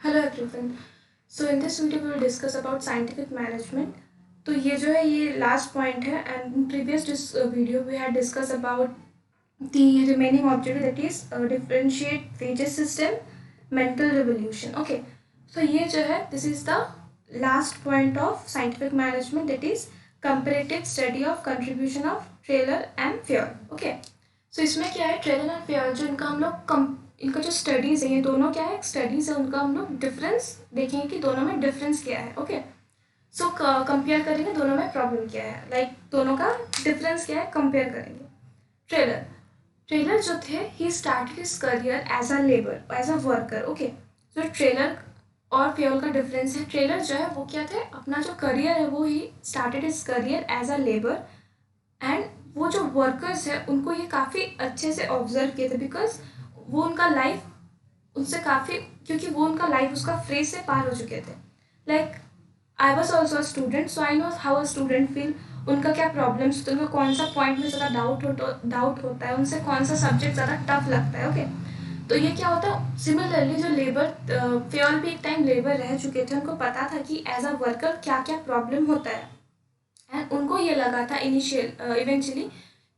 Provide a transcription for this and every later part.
Hello everyone. So in this video we will discuss about scientific management. तो ये जो है ये लास्ट पॉइंट है and in previous video we had discuss about the remaining objective that is differentiate wages system mental revolution. Okay, सो ये जो है this is the last point of scientific management that is comparative study of contribution of Taylor and Fayol. Okay, so इसमें क्या है, trailer and Fayol जो इनका हम लोग इनका जो स्टडीज़ है ये दोनों क्या है, स्टडीज़ है, उनका हम लोग डिफरेंस देखेंगे कि दोनों में डिफरेंस क्या है। ओके, सो कंपेयर करेंगे दोनों में प्रॉब्लम क्या है, लाइक दोनों का डिफरेंस क्या है कंपेयर करेंगे। ट्रेलर ट्रेलर जो थे he started his career as a labour, as a worker. Okay, जो ट्रेलर और फ्योल का डिफरेंस है, ट्रेलर जो है वो क्या थे, अपना जो करियर है वो he started his career as a labour and वो जो वर्कर्स है उनको ये काफ़ी अच्छे से ऑब्जर्व किए थे बिकॉज वो उनका लाइफ उनसे काफ़ी, क्योंकि वो उनका लाइफ उसका फ्रेज से पार हो चुके थे। Like I was also a student, so I know how a student feel. उनका क्या प्रॉब्लम्स होते हैं, उनको कौन सा पॉइंट में ज़्यादा डाउट होता है, उनसे कौन सा सब्जेक्ट ज़्यादा टफ लगता है। ओके, तो ये क्या होता है, सिमिलरली जो लेबर फ्योल भी एक टाइम लेबर रह चुके थे, उनको पता था कि एज अ वर्कर क्या क्या प्रॉब्लम होता है एंड उनको ये लगा था इवेंचुअली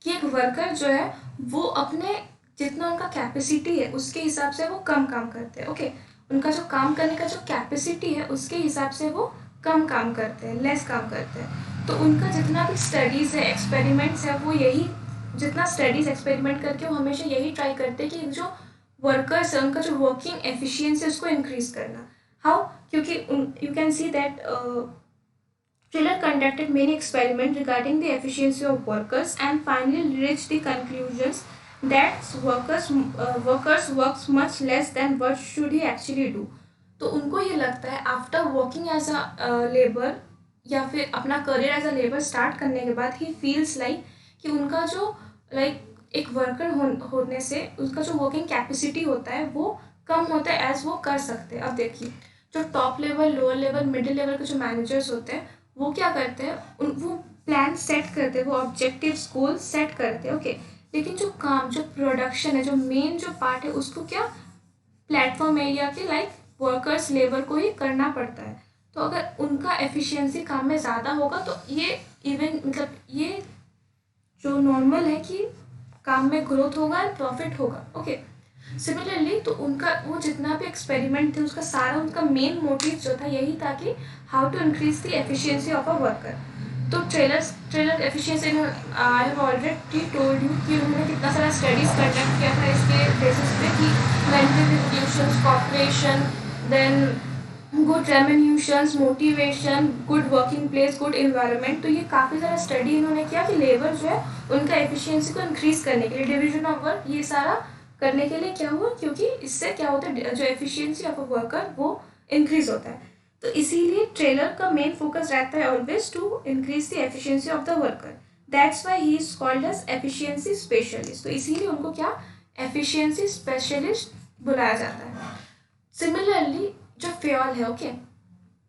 कि एक वर्कर जो है वो अपने जितना उनका कैपेसिटी है उसके हिसाब से वो कम काम करते हैं। ओके, उनका जो काम करने का जो कैपेसिटी है उसके हिसाब से वो कम काम करते हैं, लेस काम करते हैं। तो उनका जितना भी स्टडीज़ है, एक्सपेरिमेंट्स है, वो यही जितना स्टडीज़ एक्सपेरिमेंट करके वो हमेशा यही ट्राई करते हैं कि जो वर्कर्स है उनका जो वर्किंग एफिशिएंसी उसको इंक्रीज करना। हाउ, क्योंकि you can see that Taylor conducted many experiments regarding the efficiency of workers and finally reached the conclusions that workers works much less than what should he actually do. तो उनको ये लगता है after working as a labour या फिर अपना career as a labour start करने के बाद ही फील्स लाइक कि उनका जो एक वर्कर होने से उसका जो वर्किंग कैपेसिटी होता है वो कम होता है एज वो कर सकते हैं। अब देखिए, जो top level, lower level, middle level के जो मैनेजर्स होते हैं वो क्या करते हैं, वो प्लान सेट करते हैं, वो ऑब्जेक्टिव्स गोल सेट करते हैं। ओके, लेकिन जो काम, जो प्रोडक्शन है, जो मेन जो पार्ट है उसको क्या प्लेटफॉर्म एरिया के वर्कर्स, लेबर को ही करना पड़ता है। तो अगर उनका एफिशिएंसी काम में ज़्यादा होगा तो ये इवन ये जो नॉर्मल है कि काम में ग्रोथ होगा एंड प्रॉफिट होगा। ओके, सिमिलरली तो उनका वो जितना भी एक्सपेरिमेंट थे उसका सारा उनका मेन मोटिव जो था यही था कि how to increase the efficiency of a worker. तो Taylor efficiency I have already told you कि उन्होंने कितना सारा स्टडीज कंडक्ट किया था इसके बेसिस पे कि mental revolutions, cooperation, then good remunerations, motivation, good working place, good environment. तो ये काफ़ी सारा स्टडी इन्होंने किया कि लेबर जो है उनका एफिशिएंसी को इंक्रीज करने के लिए, डिवीजन ऑफ वर्क, ये सारा करने के लिए क्या हुआ, क्योंकि इससे क्या होता है जो एफिशिएंसी ऑफ अ वर्कर वो इंक्रीज होता है। तो इसीलिए ट्रेलर का मेन फोकस रहता है always to increase the efficiency of the worker. That's why he is called as efficiency specialist. तो इसीलिए उनको क्या एफिशिएंसी स्पेशलिस्ट बुलाया जाता है। सिमिलरली जो फ्योल है, ओके,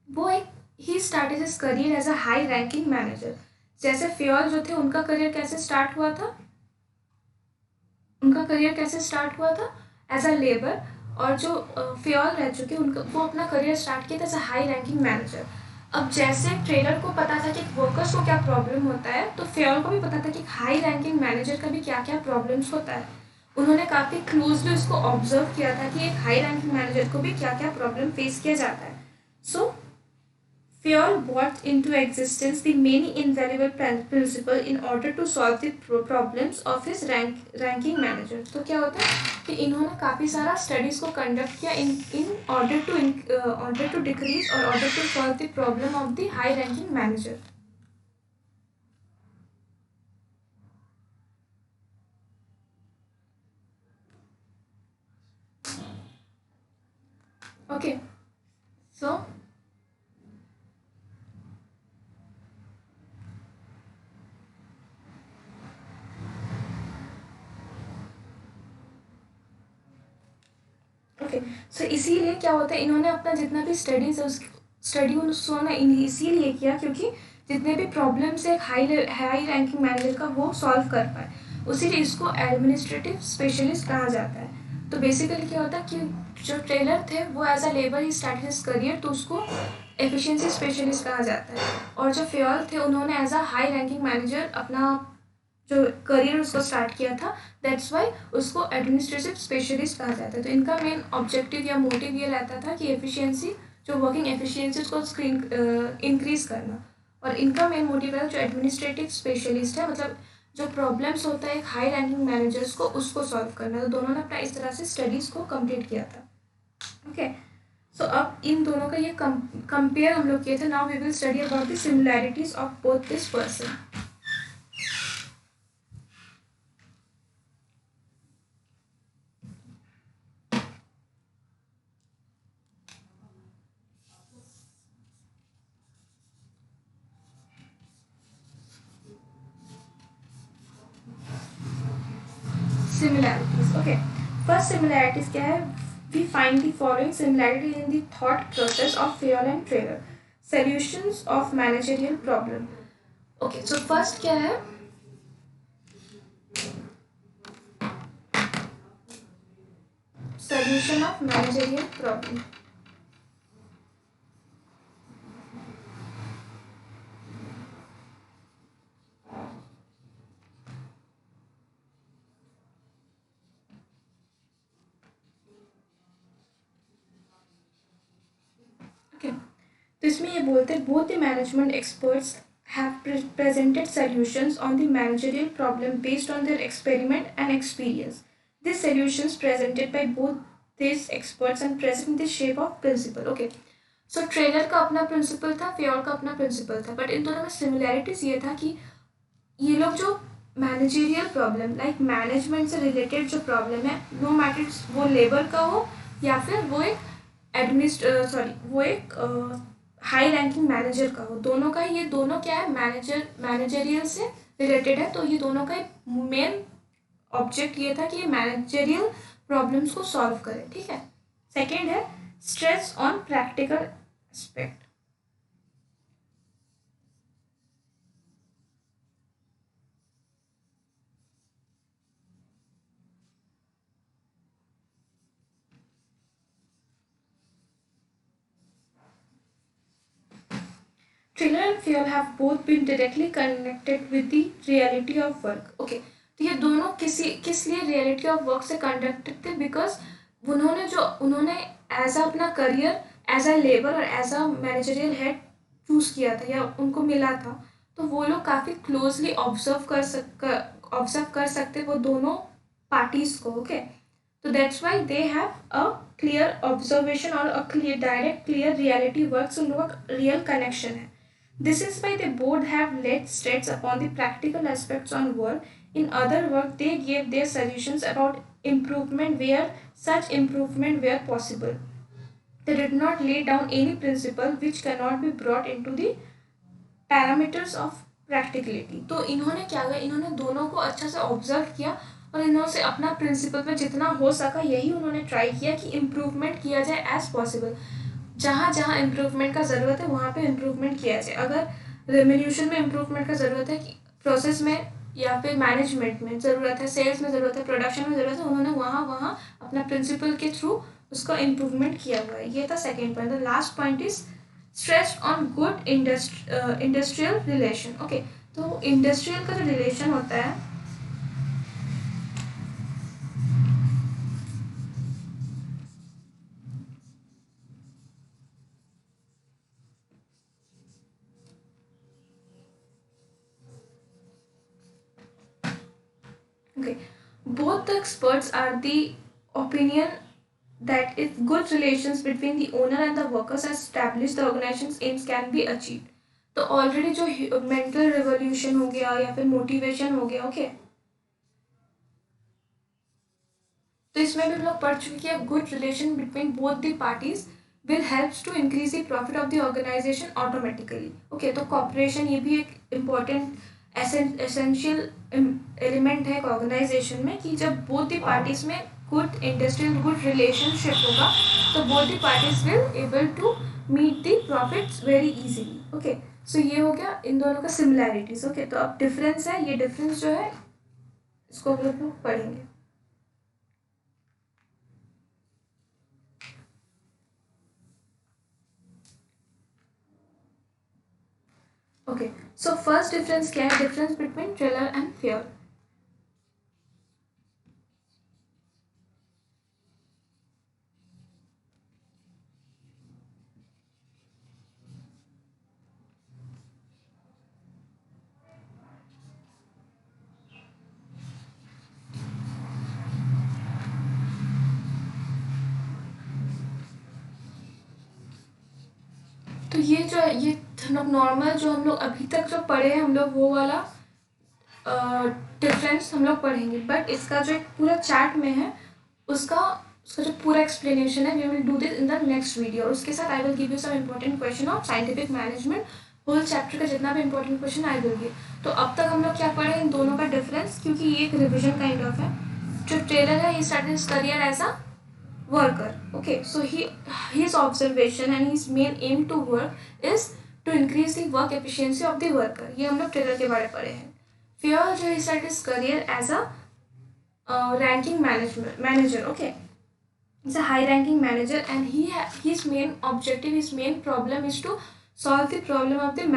वो एक he started his career as a high ranking manager. जैसे फ्योल जो थे उनका करियर कैसे स्टार्ट हुआ था, उनका करियर कैसे स्टार्ट हुआ था एज अ लेबर, और जो फ्योल रह चुके उनका वो अपना करियर स्टार्ट किया था as a high ranking manager. अब जैसे ट्रेलर को पता था कि वर्कर्स को क्या प्रॉब्लम होता है, तो फ्योल को भी पता था कि हाई रैंकिंग मैनेजर का भी क्या क्या प्रॉब्लम्स होता है। उन्होंने काफ़ी क्लोजली उसको ऑब्जर्व किया था कि एक हाई रैंकिंग मैनेजर को भी क्या क्या प्रॉब्लम फेस किया जाता है। सो Fear brought into existence the many invariable principle in order to solve the problems of his ranking manager। तो क्या होता है कि इन्होंने काफ़ी सारा स्टडीज़ को कंडक्ट किया in order to decrease or order to solve the problem of the high ranking manager। Okay, so okay, so इसीलिए क्या होता है, इन्होंने अपना जितना भी स्टडीज़ है उस स्टडी उन्होंने इसीलिए किया क्योंकि जितने भी प्रॉब्लम्स है हाई रैंकिंग मैनेजर का वो सॉल्व कर पाए। उसीलिए इसको एडमिनिस्ट्रेटिव स्पेशलिस्ट कहा जाता है। तो बेसिकली क्या होता है कि जो ट्रेलर थे वो as a labour he start his career, तो उसको एफिशिएंसी स्पेशलिस्ट कहा जाता है। और जो फ्योल थे उन्होंने as a high ranking manager अपना जो करियर उसको स्टार्ट किया था, दैट्स वाई उसको एडमिनिस्ट्रेटिव स्पेशलिस्ट कहा जाता है। तो इनका मेन ऑब्जेक्टिव या मोटिव ये रहता था कि एफिशिएंसी, जो वर्किंग एफिशिएंसी उसको स्क्रीन इंक्रीज करना। और इनका मेन मोटिव है जो एडमिनिस्ट्रेटिव स्पेशलिस्ट है, मतलब जो प्रॉब्लम्स होता है एक हाई रैंकिंग मैनेजर्स को, उसको सॉल्व करना। तो दोनों ने अपना इस तरह से स्टडीज़ को कंप्लीट किया था। ओके, सो अब इन दोनों का ये कंपेयर हम लोग किए थे। Now we will study about the similarities of both this person. Similarities, okay. First similarities क्या है? We find the following similarity in the thought process of Fayol and Taylor, solutions of managerial problem. Okay, so first क्या है? Solution of managerial problem. Okay, तो इसमें ये बोलते हैं both the management experts have presented solutions on the managerial problem based on their experiment and experience. These solutions presented by both these experts and present in the shape of principle. Okay, so trailer का अपना principal था, Fayol का अपना principal था, but in दोनों में similarities ये था कि ये लोग जो मैनेजरियल प्रॉब्लम, लाइक मैनेजमेंट से रिलेटेड जो प्रॉब्लम है, नो मैटर वो लेबर का हो या फिर वो एक वो एक हाई रैंकिंग मैनेजर का हो, दोनों का, ये दोनों क्या है, मैनेजरियल से रिलेटेड है। तो ये दोनों का मेन ऑब्जेक्ट ये था कि ये मैनेजरियल प्रॉब्लम्स को सॉल्व करे। ठीक है। सेकेंड है stress on practical aspect. Trailer and fuel have both been directly connected with the reality of work. Okay, तो ये दोनों किस लिए रियलिटी ऑफ वर्क से कनेक्टेड थे? बिकॉज उन्होंने एज अ अपना करियर एज अ लेबर और as a managerial head choose किया था या उनको मिला था, तो वो लोग काफ़ी क्लोजली ऑब्जर्व कर सकते वो दोनों पार्टीज़ को। ओके, तो that's why they have a clear observation और a clear direct clear reality work, उन लोगों का रियल कनेक्शन है। This is why they both have laid stress upon the practical aspects on work. In other work, they gave their solutions about improvement where such improvement were possible. They did not lay down any principle which cannot be brought into the parameters of practicality. तो इन्होंने क्या किया, इन्होंने दोनों को अच्छा से observe किया और इन्होंने से अपना प्रिंसिपल पे जितना हो सका यही उन्होंने ट्राई किया कि इम्प्रूवमेंट किया जाए एज पॉसिबल। जहाँ जहाँ इम्प्रूवमेंट का ज़रूरत है वहाँ पे इम्प्रूवमेंट किया जाए। अगर रेम्यूनेशन में इम्प्रूवमेंट का ज़रूरत है, कि प्रोसेस में या फिर मैनेजमेंट में ज़रूरत है, सेल्स में ज़रूरत है, प्रोडक्शन में ज़रूरत है, उन्होंने वहाँ वहाँ अपना प्रिंसिपल के थ्रू उसका इम्प्रूवमेंट किया हुआ है। ये था second point. The last point is stress on good industrial relation. Okay, तो इंडस्ट्रियल का जो रिलेशन होता है, okay, both the experts are the opinion that if good relations between the owner and the workers are established, the organization's aims can be achieved. तो already जो mental revolution हो गया या फिर मोटिवेशन हो गया, ओके, तो इसमें भी हम लोग पढ़ चुके हैं good relation between both the parties will helps to increase the profit of the organization automatically. Okay, तो कॉपरेशन ये भी एक इम्पॉर्टेंट एसेंशियल एलिमेंट है एक ऑर्गेनाइजेशन में, कि जब बोथ द पार्टीज में गुड इंडस्ट्रियल गुड रिलेशनशिप होगा तो both the parties will able to meet the profits very easily. Okay, सो ये हो गया इन दोनों का सिमिलैरिटीज। ओके, तो अब डिफरेंस है, ये डिफरेंस जो है इसको हम लोग पढ़ेंगे। ओके, सो फर्स्ट डिफरेंस क्या है? Difference between thriller and fear. तो ये जो है, ये हम लोग नॉर्मल जो हम लोग अभी तक जो पढ़े हैं हम लोग वो वाला डिफरेंस हम लोग पढ़ेंगे, बट इसका जो एक पूरा चैट में है उसका उसका जो पूरा एक्सप्लेनेशन है, we will do this in the next video. उसके साथ I will give you some important question of scientific management. Whole chapter का जितना भी important question I will give. तो अब तक हम लोग क्या पढ़े इन दोनों का डिफरेंस, क्योंकि ये एक रिविजन काइंड ऑफ है. जो ट्रेलर है, he started his career as a worker. Okay, so his observation and his main aim to work is to increase the work efficiency of the worker. ये हम लोग trailer के बारे में पढ़े हैं. फिर जो he started his career as a ranking manager. Okay, he's a high ranking manager and his main objective, his main problem is to solve the problem of the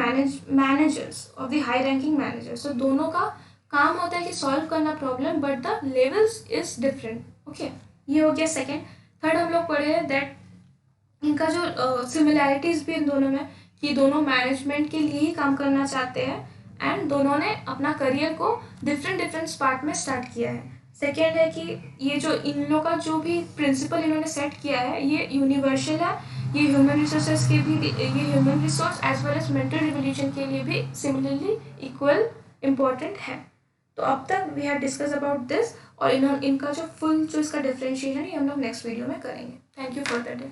managers of the high ranking managers. So दोनों का काम होता है कि solve करना problem, but the levels is different. Okay, ये हो गया सेकेंड. थर्ड हम लोग पढ़े हैं दैट इनका जो सिमिलैरिटीज भी इन दोनों में, कि दोनों मैनेजमेंट के लिए ही काम करना चाहते हैं एंड दोनों ने अपना करियर को डिफरेंट पार्ट में स्टार्ट किया है. सेकेंड है कि ये जो इन लोगों का जो भी प्रिंसिपल इन्होंने सेट किया है ये यूनिवर्सल है. ये ह्यूमन रिसोर्सेज के भी, ये human resource as well as mental revolution के लिए भी सिमिलरली इक्वल इम्पॉर्टेंट है. तो अब तक we have discuss about this, और इनका जो फुल जो इसका डिफरेंशिएशन है हम लोग नेक्स्ट वीडियो में करेंगे. Thank you for the day.